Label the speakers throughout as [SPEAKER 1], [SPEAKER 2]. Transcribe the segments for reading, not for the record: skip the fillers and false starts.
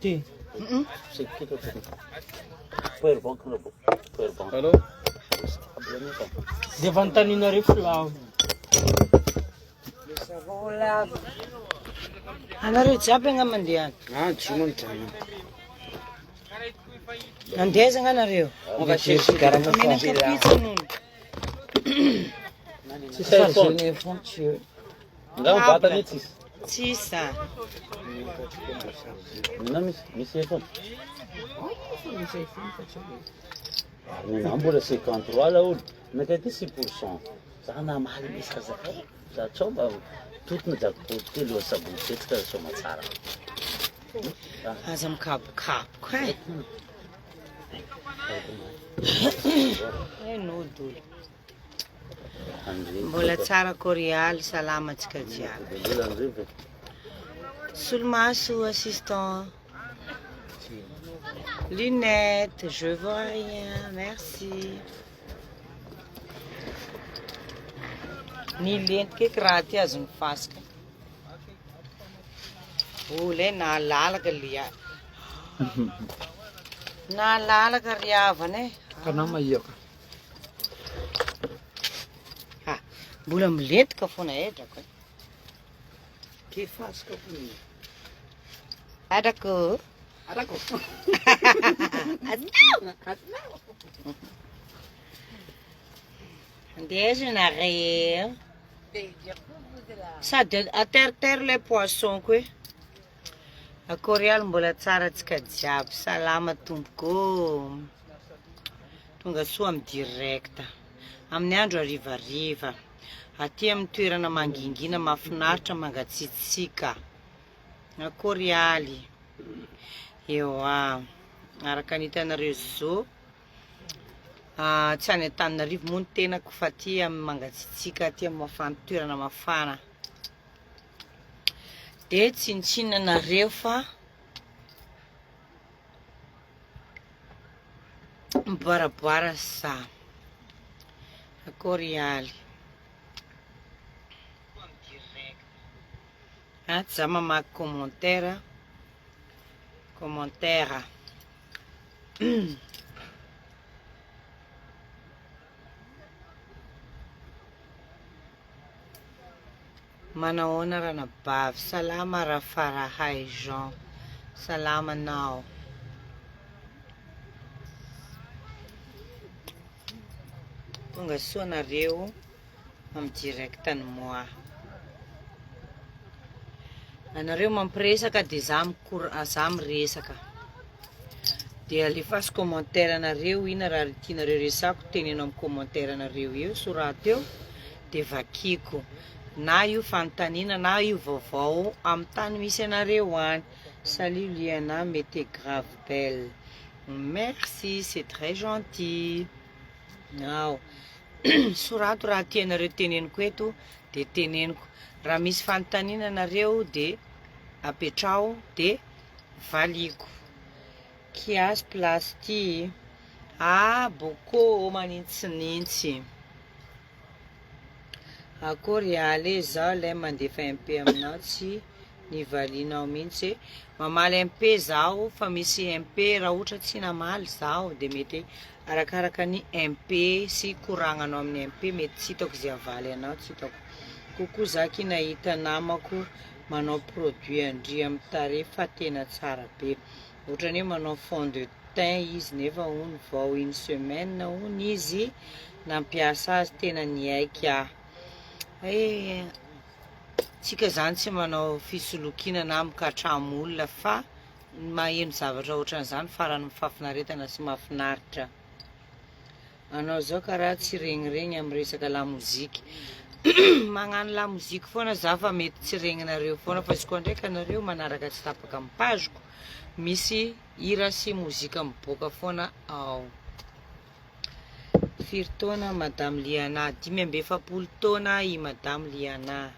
[SPEAKER 1] Ty.
[SPEAKER 2] Allô?
[SPEAKER 1] Dia vantaninareo filao. Anareo jiaby anga mandeha any.
[SPEAKER 2] Ah, tsy manjana.
[SPEAKER 1] Andezanga anareo. Amena kapitsa nono.
[SPEAKER 2] Nga mibatana io tsisy.
[SPEAKER 1] Tsisa.
[SPEAKER 2] Na misy iPhone. Mbola 53 la olo. Nakety 6%. Za namaly misy kazakay. Za tsao mba totona jackpot telo sabotsetsika soma tsara.
[SPEAKER 1] Aza mikabokaboka e. Nodolo. Mbola tsara Corialy, salama tsika jiaby. Solomaso, assistant. Lunettes, je vois rien, merci. Ny lento keky raha ty azony fasika. Ola e nahalalaka lia. Nahalalaka riavana e.
[SPEAKER 2] Kana maiaka.
[SPEAKER 1] Ha, mbola milentika foana edrako e.
[SPEAKER 2] Ke fasika foana.
[SPEAKER 1] Adrako.
[SPEAKER 2] Arako.
[SPEAKER 1] Andezanareo. Sady ateriterre le poisson koa e. A Corialy mbola tsara tsika jiaby. Salama tompoko. Tonga soa amin'ny directa. Amin'ny andro harivariva. Aty amin'ny toerana mangingina mahafinaritra mangatsiatsika. A Corialy. Eo araka ny hitanareo zao. Tsy any Antananarivo moa ny tenako fa aty amin'ny mangatsiatsika, aty amin'ny mafana, toerana mafana. De tsintsinanareo fa miboaraboara sa a Corialy. Tsy za mamaky commentaire. Manahoana ranabavy. Salama Rafarahai Jean. Salama anao. Tonga soa nareo amin'ny directa ny moa. Anareo mampiresaka de za miresaka. De alefasy commentaire anareo, ina raha tianareo resako teneno amin'ny commentaire anareo eo, sorato eo de vakiko. Na io fanontaniana na io vaovao amin'ny tany misy anareo any. Salut Liana, mais t'es grave belle. Merci, c'est très gentil. Nao. Sorato raha tianareo teneniko eto de teneniko. Raha misy fanontaniana anareo de apetrao de valiko. Kiasy plasty. Boko manintsinintsy. A Corialy zao lay mandefa MP aminao tsy nivalinao mihitsy. Mamaly MP zao fa misy MP raha ohatra tsy namaly zao de mety arakaraka ny MP sy koragnanao amin'ny MP mety tsy hitako zay avaly anao, tsy hitako. Kokoa za ky nahita namako manao produit andria amin'ny tarehy fa tena tsara be. Ohatrany hoe manao fond de teint izy nefa hony vao une semaine hony izy nampiasa azy tena niaiky ah. Tsika zany tsy manao fisolokiana na mikatramo olona fa maheno zavatra ohatran'izany farany mifafinaretana sy mahafinaritra. Anao zao karaha tsy regniregny amin'ny resaka lamozika. Magnano lamozika foana za fa mety tsy regninareo foana fa izy koa ndraika anareo manaraka tsy tapaka amin'ny pageko misy hira sy mozika miboaka foana ao. Firy taona Madame Liana? 5 taona i Madame Liana.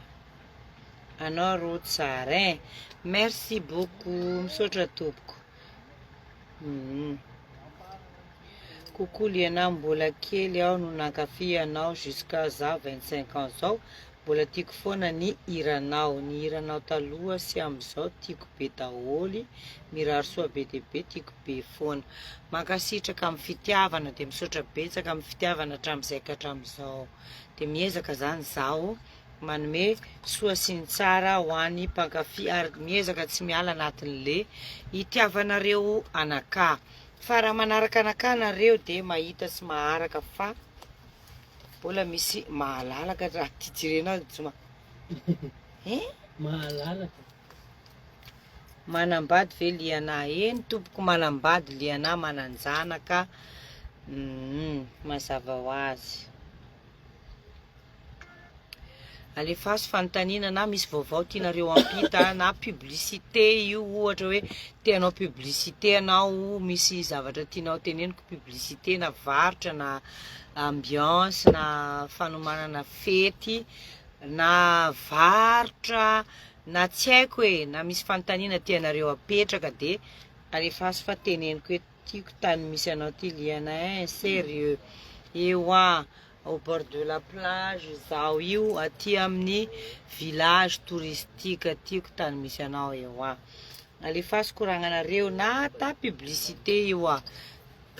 [SPEAKER 1] Anao ro tsara e. Merci beaucoup. Misaotra tompoko. Coucou Liana, mbola kely aho no nankafy anao jusqu'à za 25 ans zao. Mbola tiako foana ny hiranao. Ny hiranao taloha sy amin'izao tiako be daholo. Mirary soa be dia be tiako be foana. Mankasitraka amin'ny fitiavana dia misaotra betsaka amin'ny fitiavana hatramin'izay ka hatramin'izao. Dia miezaka zany zaho manome soa sy ny tsara ho an'ny mpankafy ary miezaka tsy miala anatin'le hitiavanareo anakà. Fa raha manaraka anakà nareo dia mahita sy maharaka fa mbola misy mahalalaka raha tia jerena tsoma.
[SPEAKER 2] Mahalalaka.
[SPEAKER 1] Manambady ve liana eny tompoko manambady liana mananjanaka. Mazava ho azy. Alefaso fanontaniana na misy vaovao tianareo ampita na publicité io ohatra hoe tianao publicité anao misy zavatra tianao teneniko publicité na varotra na ambiance na fanomanana fety na varotra na tsy haiko hoe na misy fanontaniana tianareo apetraka dia alefaso fa teneniko hoe tiako tany misy anao ty liana sérieux eo au bord de la plage zao io aty amin'ny village touristique tiako tany misy anao eo alefaso koragnanareo na ta publicité io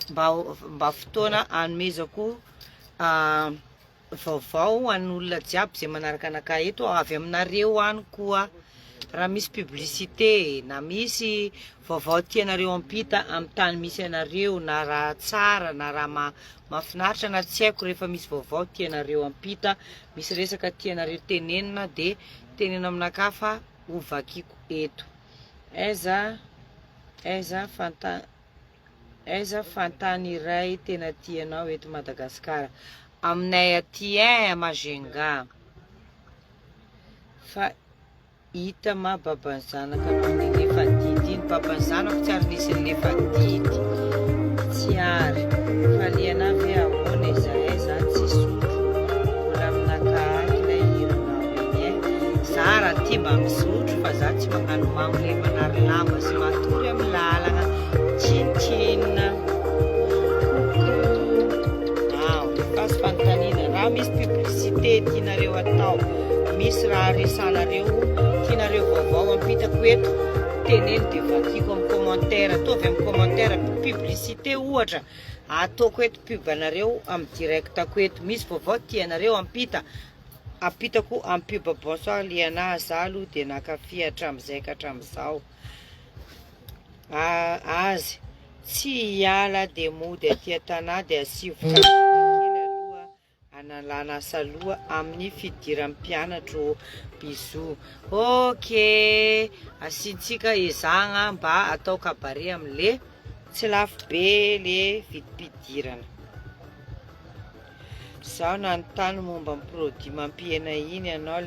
[SPEAKER 1] mba fotoana anomezako vaovao an'olona jiaby zay manaraka anakà eto avy aminareo any koa. Raha misy publicité na misy vaovao tianareo ampita amin'ny tany misy anareo na raha tsara na raha mahafinaritra na tsy haiko rehefa misy vaovao tianareo ampita misy resaka tianareo tenenina dia tenena aminakà fa hovakiko eto. Aiza fantany iray tena tianao eto Madagasikara. Aminay aty Majunga fa hita ma baban'ny zanaka amin'ny lefa didy iny. Baban'ny zanako tsy ary nisy ny lefa didy tsy ary fa liana avy ahoana izahay zany tsy sotro mbola aminaka aky ilay hiranao iny za raha tia mba misotro fa za tsy magnano mamole manary lamba sy matory amin'ny lalana tsintina. Fasy fanontaniana raha misy publicité tianareo atao misy raha resanareo tianareo vaovao ampitako eto teneno dia vakiko amin'ny commentaire ataovy amin'ny commentaire publicité ohatra ataoko eto pub anareo amin'ny directako eto misy vaovao tianareo ampitako amin'ny pub. Bonsoir liana zalo dia nakafy hatramin'izay ka hatramin'izao azy tsy hiala dia mody aty an-tanà dia asivoka analana saloha amin'ny fidiran'ny mpianatro bisou. Ok, asiantsika ezagna mba atao kabare amin'le tsy lafo be le vidim-pidirana. Zaho nanontany momba amin'ny produit mampihena iny anao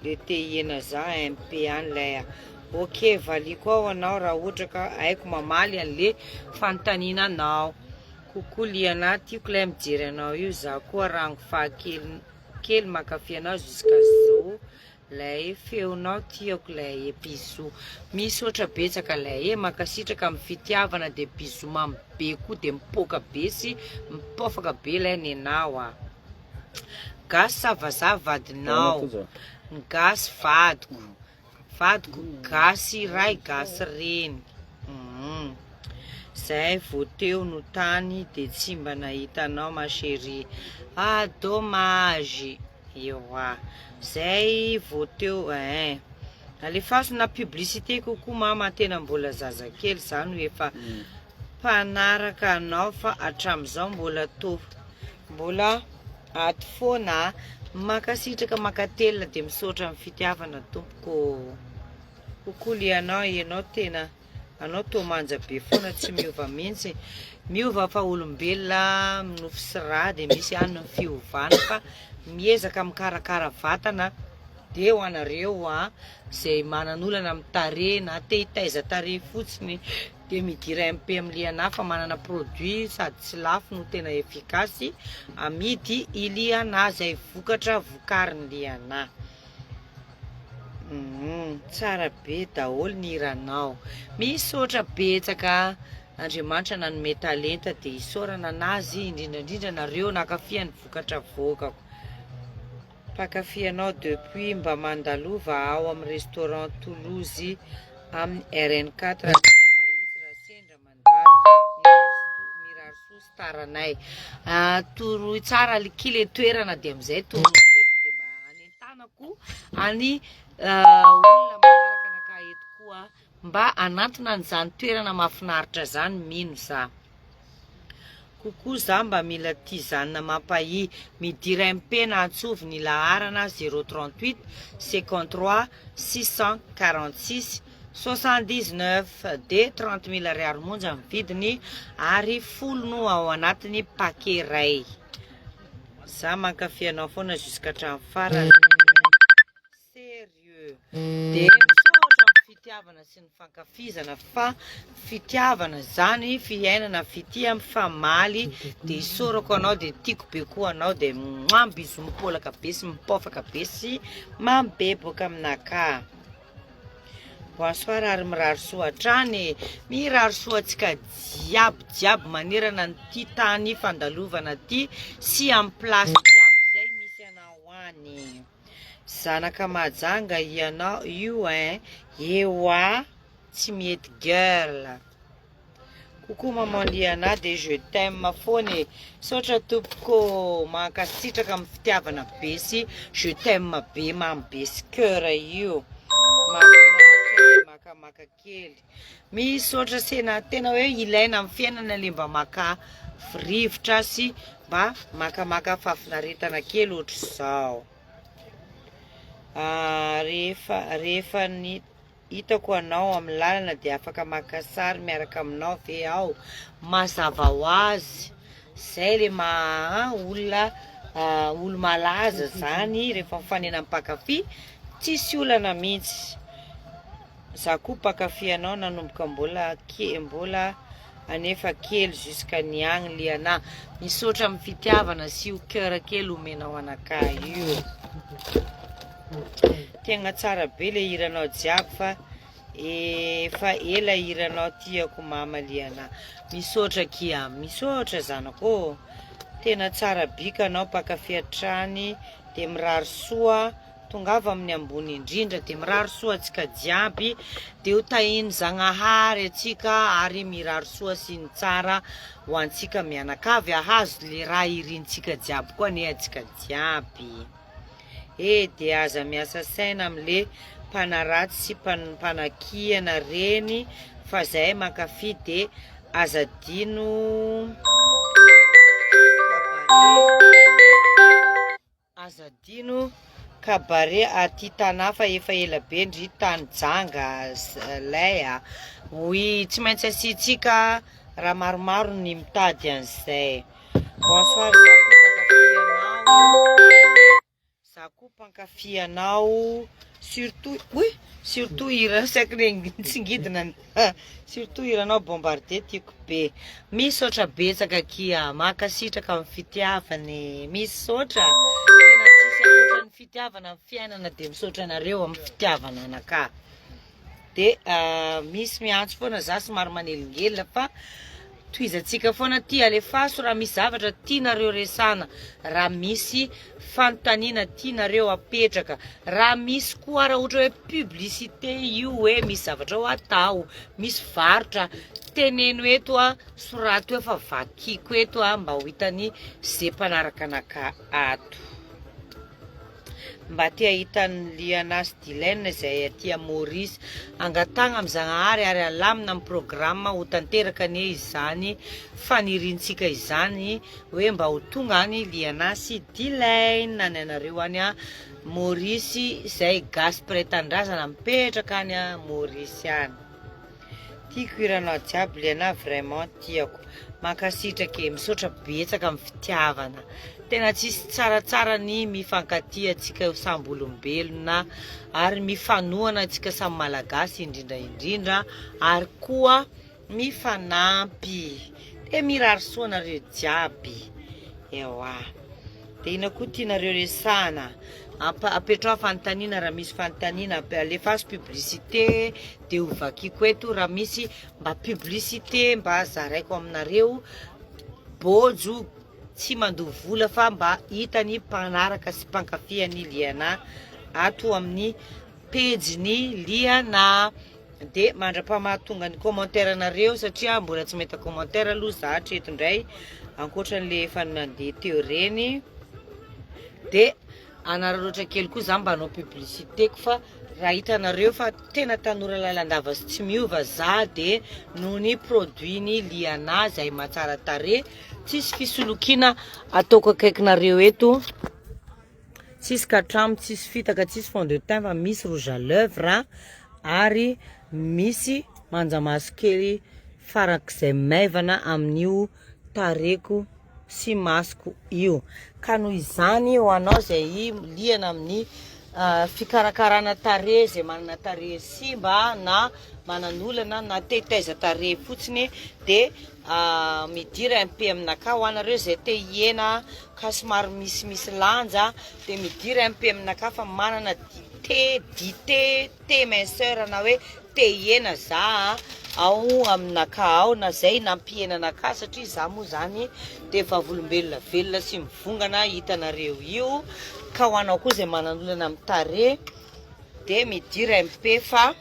[SPEAKER 1] le te hihena za MP any lay. Ok, valiko ao anao raha ohatra ka haiko mamaly an'le fanontaniana anao. Kokoa liana tiako ilay mijery anao io za koa rango fahakely mankafy anao jusqu'à zao lay feonao tiako lay bisou. Misy oatra betsaka lay mankasitraka amin'ny fitiavana dia bisou mamy be koa dia mipoaka be sy mipofaka be lay nenao gasy savazava vadinao gasy vadiko gasy ray gasy reny. Zay voateo no tany dia tsy mba nahitanao ma chérie. Dommage. Zay voateo alefaso na publicité kokoa mama tena mbola zazakely zany hoe efa mpanaraka anao fa hatramin'izao mbola ato foana makasitraka makatelina dia misaotra amin'ny fitiavana tompoko. Kokoa lianao ianao tena anao tomanja be foana tsy miova mihitsy. Miova fa olombelona minofy sy rà dia misy any ny fiovana fa miezaka mikarakara vatana dia ho anareo zay manan'olana amin'ny tarehy na te hitaiza tarehy fotsiny dia midira MP amin'ny liana fa manana produit sady tsy lafo no tena efikasy amidy iliana zay vokatra vokariny liana. Tsara be daholo ny hiranao. Misaotra betsaka Andriamanitra nanome talenta dia isaorana anazy indrindrandrindra nareo nakafiany vokatra vokako. Mpakafianao depuis mba mandalova ao amin'ny restaurant Toulouse amin'ny RN4 Tia Mahitsy raha sendra mandalo mirary sosy taranay. Toroy tsara kile toerana dia amin'izay toroy dia mba anentanako any olona manaraka anakahy eto koa mba anatona an'izany toerana mahafinaritra zany mino za. Kokoa za mba mila tizanina mampahy midira MP na antsovy ny laharana 038 53 646 79 de 30 000 ariary monja amin'ny vidiny ary folo ao anatiny paquet ray. Za mankafy anao foana jusqu'à hatramin'ny farany. Sérieux. De fitiavana sy ny fankafizana fa fitiavana zany fiainana fity amin'ny famaly dia isorako anao dia tiako be koa anao dia biso mipolaka be sy mipofaka be sy mambeboka aminakahy. Bonsoir ary mirary soa hatrany, mirary soa antsika jiaby manerana ty tany fandalovana ty sy amin'ny plasy jiaby zay misy anao any. Zanaka majanga ianao io ewa tsy mety girl. Coucou maman Liana de je t'aime foana. Sotra tompoko mankasitraka amin'ny fitiavana be sy je t'aime be mambe sy cœur io. Maka kely. Misotra sena tena hoe ilaina amin'ny fiainana le mba maka rivotra sy mba maka fafinaretana kely ohatry zao. Rehefa ny hitako anao amin'ny lalana dia afaka maka sary miaraka aminao ve aho mazava ho azy. Zay le olo malaza zany rehefa mifanena mpakafy tsisy olana mihitsy. Za koa mpakafy anao nanomboka mbola anefa kely jusqu'à niagny Liana. Misotra amin'ny fitiavana sy io cœur kely omenao anakahy io. Tegna tsara be le hiranao jiaby fa ela hiranao tiako mama Liana. Misotra kia, misotra zanako. Tena tsara bika anao mpakafy hatrany dia mirary soa. Tongava amin'ny ambony indrindra dia mirary soa antsika jiaby dia ho tahiny Zagnahary atsika ary mirary soa sy ny tsara ho antsika mianakavy ahazo le raha irintsika jiaby koa ne antsika jiaby. Dia aza miasa saina amin'le mpanaratsy sy mpanakiana reny fa zahay mankafy dia azadino kabare aty tana fa efa ela be ndry tany janga lay hoy tsy maintsy asitsika raha maromaro ny mitady an'izay. Bonsoir Zakou mpankafy anao surtout hira saky tsingidina surtout hiranao bombardier tiako be. Misotra betsaka kia makasitraka amin'ny fitiavany. Misotra tena tsisy akoatra ny fitiavana amin'ny fiainana dia misotra anareo amin'ny fitiavana anakahy. Dia misy miantso foana za somary manelingelina fa toizantsika foana ty alefaso raha misy zavatra tianareo resana, raha misy fanontaniana tianareo apetraka, raha misy koa raha ohatra hoe publicité io hoe misy zavatra ho atao, misy varotra teneno eto sorato hoe fa vakiko eto mba ho hitany zay mpanaraka anakahy ato. Mba tia hitan'ny Liana sy Dilène izay aty Maurice angatagna amin'ny Zagnahary ary alamina amin'ny programma ho tanteraka anie izany fanirintsika izany hoe mba ho tonga any Liana sy Dilène any anareo any Maurice izay gasy mpiray-tandrazana mipetraka any Maurice any. Tiako hiranao jiaby Liana, vraiment tiako. Mankasitraka misotra betsaka amin'ny fitiavana. Tena tsisy tsaratsara ny mifankatia antsika samby olombelona ary mifanohana antsika samy malagasy indrindra ary koa mifanampy. Dia mirary soa nareo jiaby. Ewa. Dia ina koa tianareo resana. apetraho fanontaniana raha misy fanontaniana, alefaso publicité dia ovakiko eto raha misy mba publicité mba zaraiko aminareo bojo tsy mandoha vola fa mba hitany mpanaraka sy mpankafy Liana ato amin'ny page-ny Liana. Dia mandra-pamahatonga ny commentaire anareo satria mbola tsy mahita commentaire aloha za hatreto indray ankoatran'le efa nandeha teo reny. Dia anararaotra kely koa za mba hanao publicitéko fa raha hitanareo fa tena tanora lalandava sy tsy miova za dia noho ny produit-ny Liana izay mahatsara tarehy, tsisy fisolokiana ataoko akaikinareo eto, tsisy katramo, tsisy fitaka, tsisy fond de teint fa misy rouge à lèvres ary misy manjamaso kely farak'izay maivana amin'io tareko sy masoko io. Ka noho izany ho anao izay liana amin'ny fikarakarana tarehy, izay manana tarehy simba na manan'olana na tetaiza tarehy fotsiny dia midira MP aminakahy ho anareo izay te hiena ka somary misimisy lanja dia midira MP aminakahy fa manana dité minceur na hoe te hiena za ao aminakahy ao na zay nampihena anakahy satria za moa zany dia efa volombelona velona sy mivongana hitanareo io. Ka ho anao koa izay manan'olana amin'ny tarehy dia midira MP fa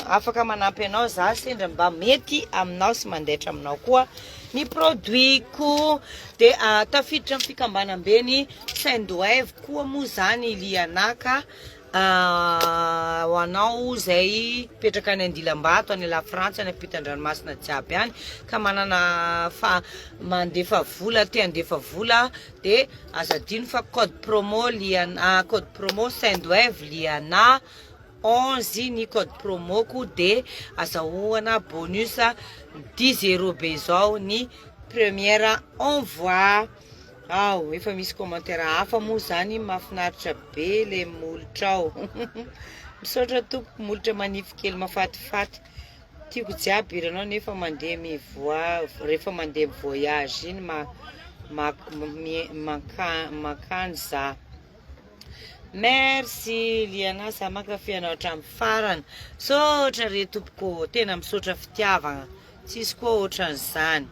[SPEAKER 1] afaka manampy anao za sendra mba mety aminao sy mandaitra aminao koa ny produit-ko. Dia tafiditra amin'ny fikambanam-beny Saint-Doëve koa moa zany Lianaka ho anao izay petraka any Andilam-bato any La Frantsa any ampitan-dranomasina jiaby any ka manana mandefa vola te handefa vola dia azadino fa code promo Liana, code promo Saint-Doëve Liana 11 ny code promoko dia azahoana bonus 10 € be zao ny première envoi. Efa misy commentaire hafa moa zany, mahafinaritra be le molotra ao misaotra tompo molotra manify kely mafatifaty tiako jiaby iranao nefa mandeha mivoa rehefa mandeha voyage iny makany za. Merci Liana, za mankafy anao hatramin'ny farany. Misaotra re tompoko, tena misaotra fitiavana, tsisy koa ohatran'izany.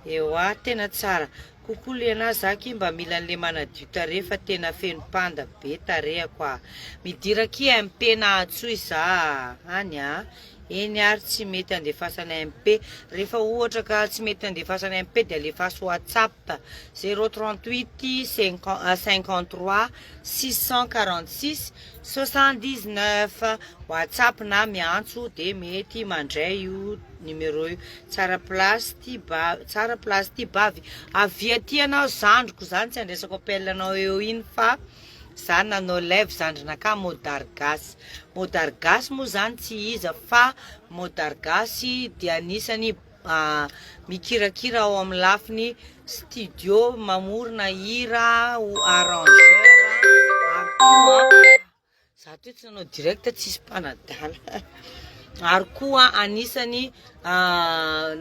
[SPEAKER 1] Ewa tena tsara. Coucou Liana, zaki mba mila an'le manadio tarehy fa tena feno panda be tarehy koa. Midira ki MP na atsoy za any eny ary tsy mety andefasana MP. Rehefa ohatra ka tsy mety andefasana MP dia alefaso WhatsApp 038 53 646 79 WhatsApp na miantso dia mety mandray io numéro io. Tsara place ty bavy avy aty anao zandriko zany tsy andraisako appel anao eo iny fa za nanao live zandrinaka modargasy. Modargasy moa zany tsy iza fa modargasy dia anisany mikirakira ao amin'ny lafiny studio mamorona hira o arrangeur za to tsy nanao direct tsisy mpanadala ary koa anisany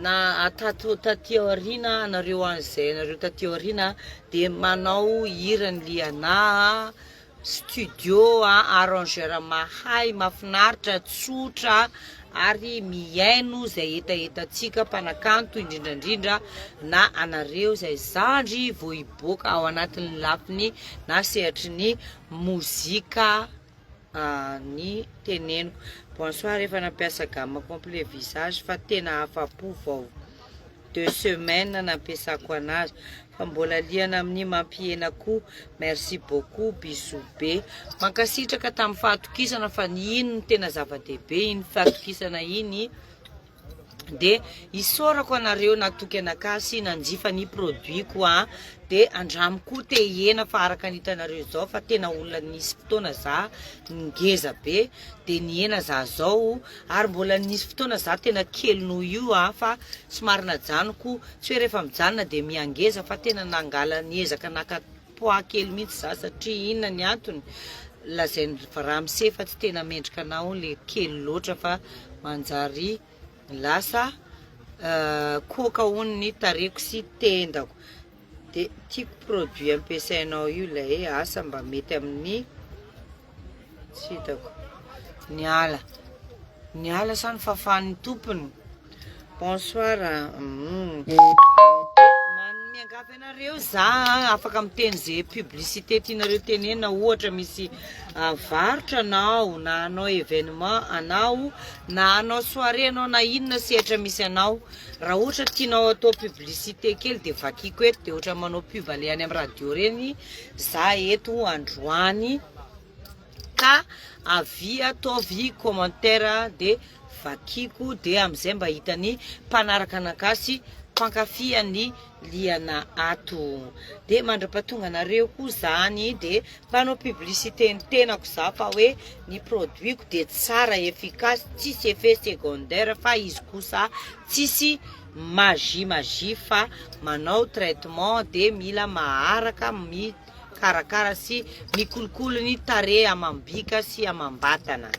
[SPEAKER 1] na taty aoriana anareo an'izay anareo taty aoriana dia manao hira ny Liana studio arrangeur mahay mahafinaritra tsotra ary miaino izay etatsika mpanakanto indrindrandrindra na anareo izay zandry vao hiboaka ao anatin'ny lafiny na sehatry ny mozika ny teneniko. Bonsoir, efa nampiasa gamme complet visage fa tena afa-po vao 2 semaines nampiasako anazy fa mbola liana amin'ny mampihena koa. Merci beaucoup, bisou be. Mankasitraka tamin'ny fahatokisana fa iny no tena zava-dehibe iny fahatokisana iny dia isaorako anareo natoky anakahy sy nanjifa ny produit-ko dia andramiko te hiena fa araka ny hitanareo zao fa tena olona nisy fotoana za ngeza be dia niena za zao ary mbola nisy fotoana za tena kely noho io fa somary najanoko tsy hoe rehefa mijanona dia miangeza fa tena nangala niezaka nakapoa kely mihitsy za satria inona ny antony lazainy ramose fa tsy tena mendrika anao le kely loatra fa manjary lasa koka hono ny tareko sy tendako dia tiako produit ampiasainao io ilay asa mba mety amin'ny tsy hitako ny ala sa ny fahafahan'ny tompony. Bonsoir. Miangavy anareo za afaka miteny zay publicité tianareo tenena, ohatra misy varotra anao na anao événement anao na anao soirée anao na inona sehatra misy anao, raha ohatra tianao atao publicité kely dia vakiko eto, dia ohatra manao pub le any amin'ny radio reny za eto androany, ka avy ataovy commentaire dia vakiko, dia amizay mba hitany mpanaraka anakasy mpankafy Liana ato, dia mandra-pahatonga anareo koa zany, dia mpanao publicité ny tenako za fa hoe ny produitko dia tsara efficace, tsisy effet secondaire fa izy kosa tsisy magie fa manao traitement dia mila maharaka mikarakara sy mikolokolo ny tarehy amam-bika sy amam-batana.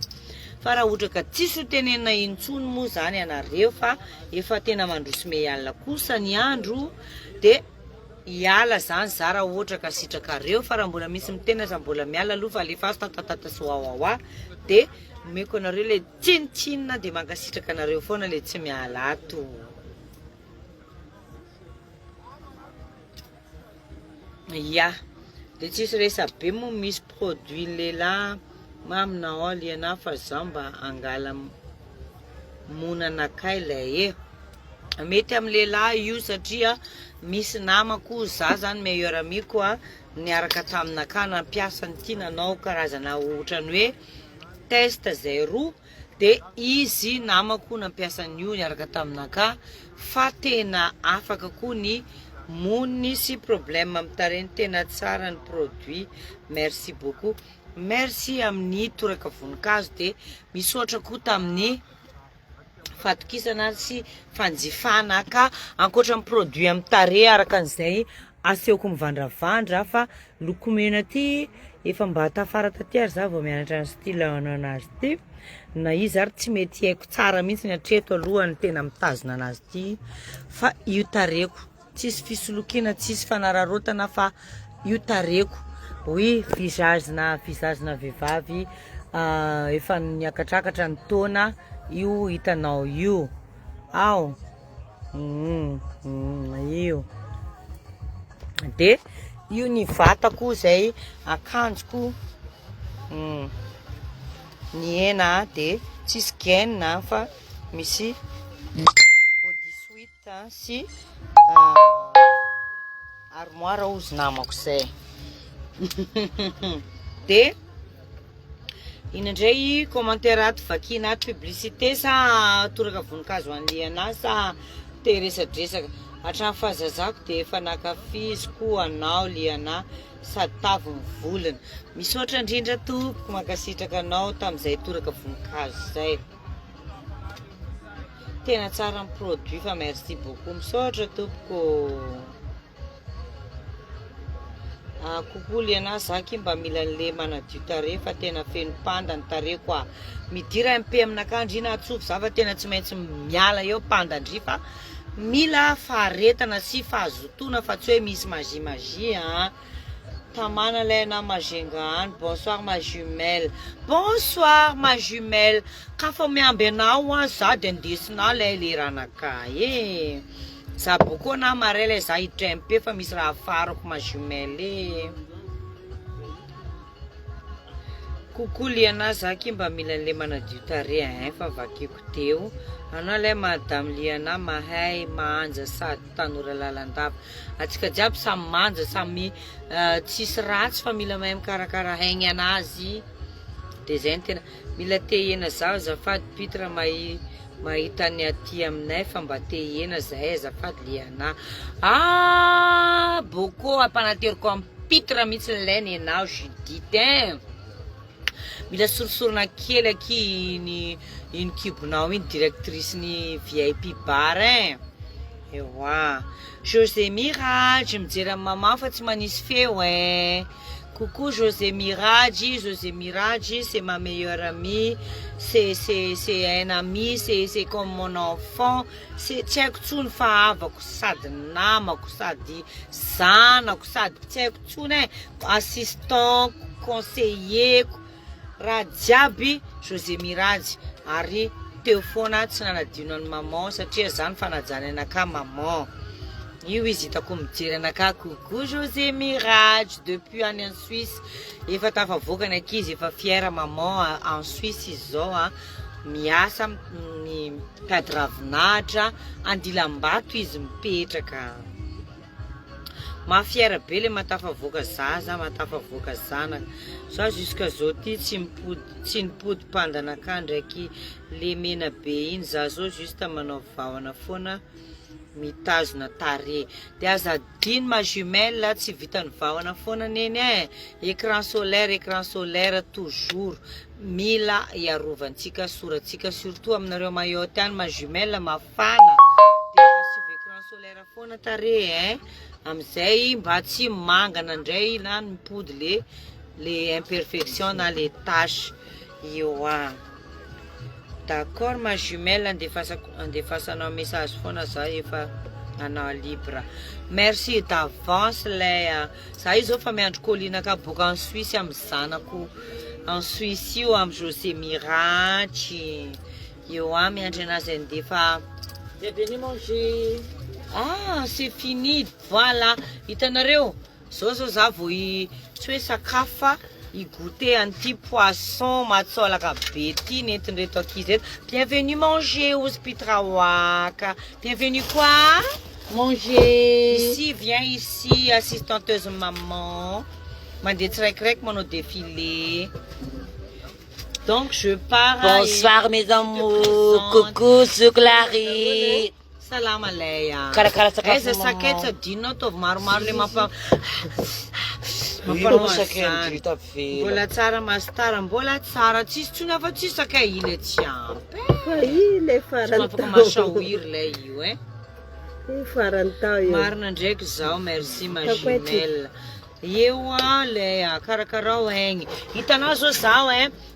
[SPEAKER 1] Fa raha ohatra ka tsisy ho tenena intsony moa zany anareo fa efa tena mandroso me alina kosa ny andro, dia hiala zany za raha ohatra ka sitrakareo, fa raha mbola misy mitena za mbola miala aloha fa alefa azo tatatata sy wawawa, dia nomeko anareo le tsinitsinina dia mankasitraka anareo foana le tsy miala ato. Ya, dia tsisy resa be moa misy produit lehilahy aminao Liana fa zaho mba angala monanakay ilay mety amin'ny lehilahy io, satria misy namako za zany meilleur amiko niaraka taminaka nampiasa ny tinanao karazana ohatrany hoe test zay roa, dia izy namako nampiasa an'io niaraka taminaka fa tena afaka koa ny moniny sy problème amin'ny tareny, tena tsara ny produit. Merci beaucoup. Merci amin'ny toraka voninkazo, dia misaotra koa tamin'ny fatokisana sy fanjifana ka ankoatra amin'ny produit amin'ny tarehy, araka an'izay asehoko mivandravandra fa lokomena ty efa mba tafara taty ary za vao mianatra ny style anazy ty, na izy ary tsy mety haiko tsara mihitsy ny hatreto aloha ny tena mitazona anazy ty, fa io tareko tsisy fisolokiana, tsisy fanararotana, fa io tareko oui visagena vehivavy efa niakatrakatra ny taona io hitanao io ao io, dia io ny vatako zay akanjoko ny hena, dia tsisy gaine fa misy body suite sy armoire ozy namako zay. Dia inandray commentaire ato vakina ato publicité sa toraka voninkazo an'Liana sa teresadresaka hatramin'ny fahazazako, dia efa nakafiziko anao Liana sady tavy ny volana. Misaotra indrindra tompoko mankasitraka anao tamin'izay toraka voninkazo zay, tena tsara ny produit fa merci beaucoup. Misaotra tompoko. Kokoa Liana zaky mba mila le manadio tarehy fa tena feno panda ny tarehy koa, midira MP aminakandry ina atsovo za fa tena tsy maintsy miala eo pandandry, fa mila faharetana sy fahazotona fa tsy hoe misy magie tamana lay na magenga any. Bonsoir ma jumelle, bonsoir ma jumelle, ka fa miamby anao za dia ndesina lay leranakay za boko na maray lay za hiditra MP fa misy raha afarako ma jumelle. Coucou Liana zaky mba mila le manadio tarehy fa vakiko teo anao lay madame Liana mahay manja sady tanora lalandava, atsika jiaby samy manja samy tsisy ratsy fa mila mahay mikarakara haigny anazy, dia zay tena mila te hena zaho azafady pitre mahita ny aty aminay fa mba te hena zahay azafady Liana. Boko ampanateriko amin'ny pitre mihitsy lay ny enao Judith mila sorosorona kely aky iny kibonao iny directrice ny VIP bar ewa José Mirage mijery amin'ny mama fa tsy manisy feo Coucou José Mirage, c'est ma meilleure amie, c'est un ami, c'est comme mon enfant. Tsy haiko tsony fa havako sady namako sady zanako sady tsy haiko tsony assistant conseiller raha jiaby José Mirage ary teo foana tsy nanadino ny maman satria zany fanajany anaka maman. Io izy hitako mijery anaka coucou José Mirage depuis any en Suisse. Efa tafavoaka ny ankizy efa fière maman en Suisse izao miasa mitady ravinahitra Andilam-Bato izy mipetraka. Mafiera be le matafavoaka zaza matafavoaka zanaka. Za jusqu'à zao ty tsy nipody pandanaka ndraiky le mena be iny za zao juste manao vahona foana mitazona tare. De aza dino ma jumelle tsy vitany vahona foana neny écran solaire toujours mila iarovantsika soratsika surtout aminareo mayotte any ma jumelle mafana de asiva écran solaire foana tare amizay mba tsy mangana indray na mipody le imperfection na le tâche io D'accord ma jumelle andefasanao message foana za efa anao libre. Merci d'avance Léa. Za izy fa miandro kolinaka boka en Suisse am zanako en Suisse io am José Mirage. Io miandry anazy andefa.
[SPEAKER 2] T'es venu manger.
[SPEAKER 1] Ah, c'est fini. Voilà. Hitanareo. Zao za vo tsy hoe sakafo fa goûter un petit poisson matsolaka be ty nentin'reto ankizy reto. Bienvenue manger aux Pitrawaka. Bienvenue quoi?
[SPEAKER 2] Manger.
[SPEAKER 1] Ici, viens ici, assistanteuse maman. Mandeha tsiraikiraiky manao défilé. Donc je pars.
[SPEAKER 2] Bonsoir mes amours. Coucou Souklari.
[SPEAKER 1] Salama Leia.
[SPEAKER 2] Karakara sakafo
[SPEAKER 1] Eza
[SPEAKER 2] maman.
[SPEAKER 1] saketsa dino to maromaro le mbola tsara mastara mbola tsara tsisy tsony afa tsisy sakay ile tsy ampy.
[SPEAKER 3] Ile farany
[SPEAKER 1] Afaka mashawiry le io
[SPEAKER 3] farany tao io.
[SPEAKER 1] Marina ndraiky zao merci ma jumelle. Eo le karakarao egny. Hitanao zao zao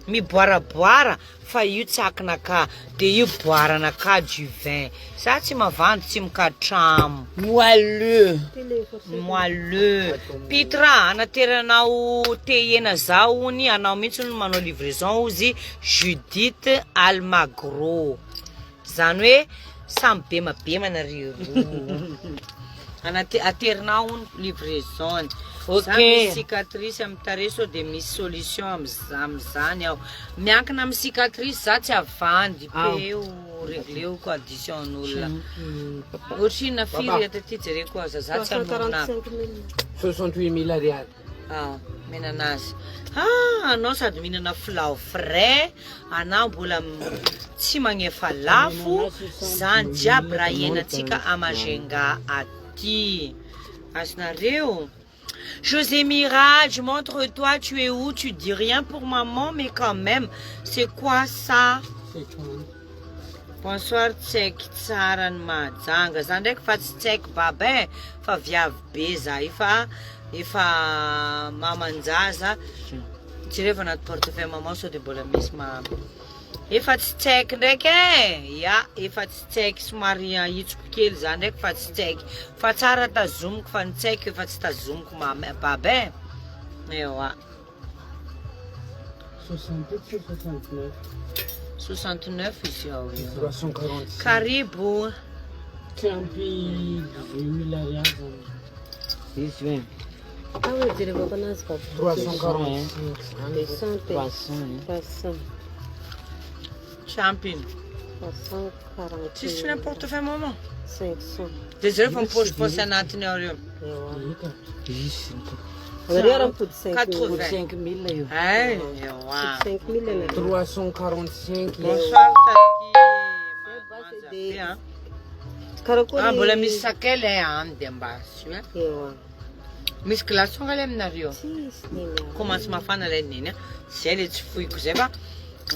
[SPEAKER 1] miboaraboara fa io tsakinaka de io boaranaka du vin. Za tsy mavandy tsy mikatramo. Moelleux. Pitra anateranao tehena zao ony anao mihitsy no manao livraison ozy Judith Almagro. Zany hoe samy bemabema nareo. Aterinao ony livraison. Ok. Cicatrice amy tareso de misy solution amizany ao. Miankina amy cicatrice za tsy avandy peo régleo condition'olona. Otrina firy ataty jereko aza za tsy amorona.
[SPEAKER 3] 68 000 ariary.
[SPEAKER 1] Mena anazy. Anao sady mihinana filao frais, anao mbola tsy magnefa lafo, zany jiaby raha henantsika amagenga aty. Azonareo. José Mirage, montre-toi, tu es où? Tu dis rien pour maman, mais quand même, c'est quoi ça? Bonsoir, tsek tsara ny majanga. Zany ndraiky fa tsy tsek baba fa viavy be za efa mamanjaza. Jereva anaty portefeuille maman sao de mbola misy efa tsy tsek ndraiky efa tsy tsek somary itsoko kely zany ndraiky fa tsy tsek fa tsara tazomiko fa ny tsek efa tsy tazomiko baba ewa 69 izy ao
[SPEAKER 3] 346.
[SPEAKER 1] karibu
[SPEAKER 3] Ampy 20 000 ariary zany.
[SPEAKER 2] Izy vem.
[SPEAKER 3] Io jerevako anazy fa 345. 300.
[SPEAKER 1] champine
[SPEAKER 3] 340.
[SPEAKER 1] tsisy na portefeuille maman
[SPEAKER 3] 500.
[SPEAKER 1] de zare fa miposiposy anatiny ao reo
[SPEAKER 3] Ariary ampody
[SPEAKER 1] 80
[SPEAKER 2] 000 io.
[SPEAKER 1] ewa
[SPEAKER 3] 5 000
[SPEAKER 2] 345.
[SPEAKER 1] bonsoir tati
[SPEAKER 3] Karakory.
[SPEAKER 1] mbola misy sakay le any de ambasy
[SPEAKER 3] Ewa.
[SPEAKER 1] misy glaçon le aminareo
[SPEAKER 3] Tsisy neny.
[SPEAKER 1] commence mafana le neny zay le tsy foiko zay fa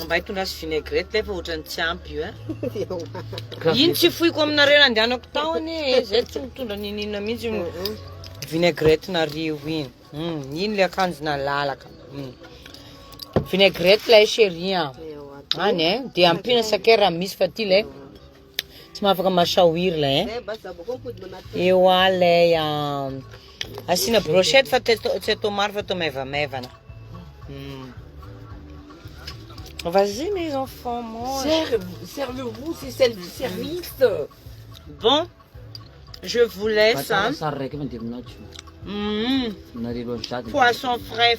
[SPEAKER 1] mba hitondrasy vinaigrette le fa ohatrany tsy ampy io iny tsy foiko aminareo nandehanako taony zay tsy mitondra ninina mihitsy vinaigrette nareo iny Iny le akanjona lalaka. Vinaigrette lay chérie. Any dia ampina sakera misy fa ty lay tsy mahafaka masaohiry lay. Eo lay asina brochette fa tsy atao maro fa atao maivamaivana. Vas-y mes enfants, mange.
[SPEAKER 4] Servez-vous, c'est celle du service.
[SPEAKER 1] Bon, je vous laisse. Hein. Poisson frais.